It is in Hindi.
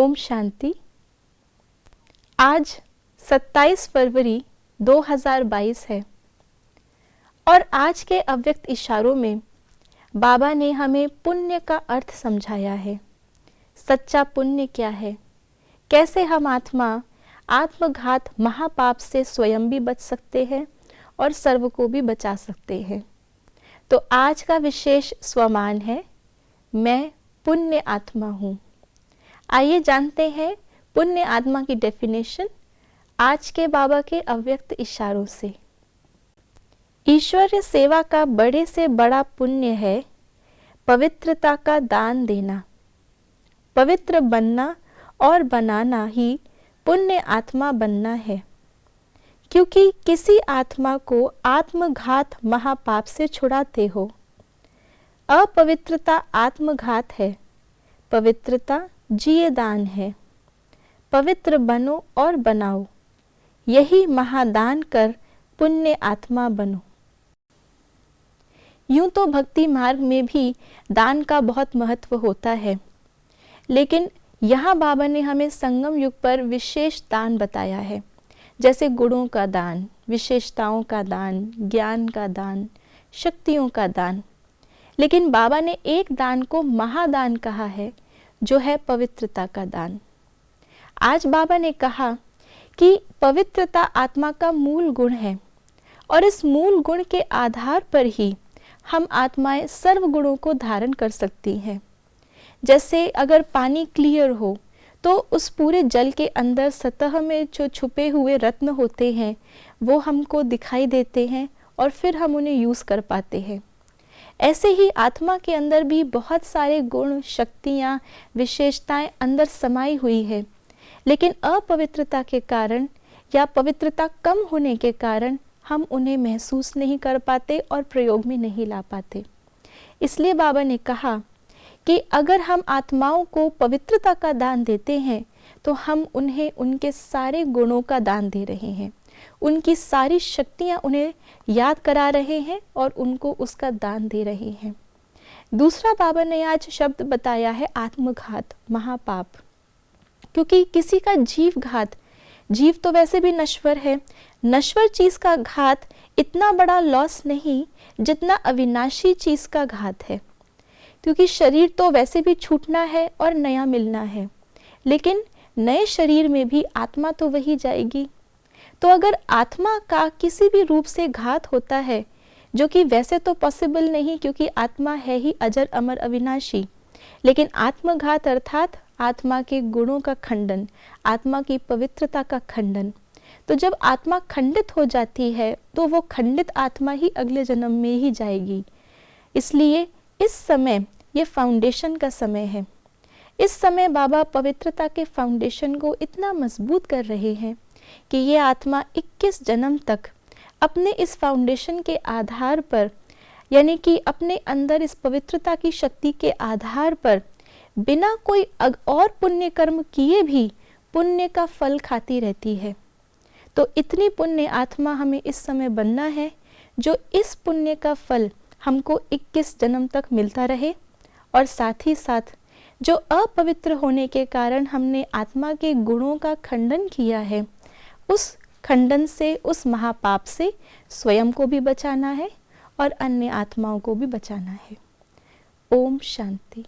ओम शांति। आज 27 फरवरी 2022 है और आज के अव्यक्त इशारों में बाबा ने हमें पुण्य का अर्थ समझाया है। सच्चा पुण्य क्या है, कैसे हम आत्मघात महापाप से स्वयं भी बच सकते हैं और सर्व को भी बचा सकते हैं। तो आज का विशेष स्वमान है, मैं पुण्य आत्मा हूँ। आइए जानते हैं पुण्य आत्मा की डेफिनेशन आज के बाबा के अव्यक्त इशारों से। ईश्वरीय सेवा का बड़े से बड़ा पुण्य है पवित्रता का दान देना। पवित्र बनना और बनाना ही पुण्य आत्मा बनना है, क्योंकि किसी आत्मा को आत्मघात महापाप से छुड़ाते हो। अपवित्रता आत्मघात है, पवित्रता जिए दान है। पवित्र बनो और बनाओ, यही महादान कर पुण्य आत्मा बनो। यूं तो भक्ति मार्ग में भी दान का बहुत महत्व होता है, लेकिन यहाँ बाबा ने हमें संगम युग पर विशेष दान बताया है, जैसे गुणों का दान, विशेषताओं का दान, ज्ञान का दान, शक्तियों का दान। लेकिन बाबा ने एक दान को महादान कहा है, जो है पवित्रता का दान। आज बाबा ने कहा कि पवित्रता आत्मा का मूल गुण है और इस मूल गुण के आधार पर ही हम आत्माएं सर्व गुणों को धारण कर सकती हैं। जैसे अगर पानी क्लियर हो तो उस पूरे जल के अंदर सतह में जो छुपे हुए रत्न होते हैं वो हमको दिखाई देते हैं और फिर हम उन्हें यूज़ कर पाते हैं। ऐसे ही आत्मा के अंदर भी बहुत सारे गुण, शक्तियाँ, विशेषताएं अंदर समाई हुई है, लेकिन अपवित्रता के कारण या पवित्रता कम होने के कारण हम उन्हें महसूस नहीं कर पाते और प्रयोग में नहीं ला पाते। इसलिए बाबा ने कहा कि अगर हम आत्माओं को पवित्रता का दान देते हैं तो हम उन्हें उनके सारे गुणों का दान दे रहे हैं, उनकी सारी शक्तियाँ उन्हें याद करा रहे हैं और उनको उसका दान दे रहे हैं। दूसरा बाबा ने आज शब्द बताया है आत्मघात महापाप, क्योंकि किसी का जीव तो वैसे भी नश्वर है। नश्वर चीज़ का घात इतना बड़ा लॉस नहीं जितना अविनाशी चीज़ का घात है, क्योंकि शरीर तो वैसे भी छूटना है और नया मिलना है, लेकिन नए शरीर में भी आत्मा तो वही जाएगी। तो अगर आत्मा का किसी भी रूप से घात होता है, जो कि वैसे तो पॉसिबल नहीं क्योंकि आत्मा है ही अजर अमर अविनाशी, लेकिन आत्मघात अर्थात आत्मा के गुणों का खंडन, आत्मा की पवित्रता का खंडन। तो जब आत्मा खंडित हो जाती है तो वो खंडित आत्मा ही अगले जन्म में ही जाएगी। इसलिए इस समय ये फाउंडेशन का समय है। इस समय बाबा पवित्रता के फाउंडेशन को इतना मजबूत कर रहे हैं कि ये आत्मा 21 जन्म तक अपने इस फाउंडेशन के आधार पर, यानी कि अपने अंदर इस पवित्रता की शक्ति के आधार पर बिना कोई और पुण्य कर्म किए भी पुण्य का फल खाती रहती है। तो इतनी पुण्य आत्मा हमें इस समय बनना है, जो इस पुण्य का फल हमको 21 जन्म तक मिलता रहे, और साथ ही साथ जो अपवित्र होने के कारण हमने आत्मा के गुणों का खंडन किया है, उस खंडन से, उस महापाप से स्वयं को भी बचाना है और अन्य आत्माओं को भी बचाना है। ओम शांति।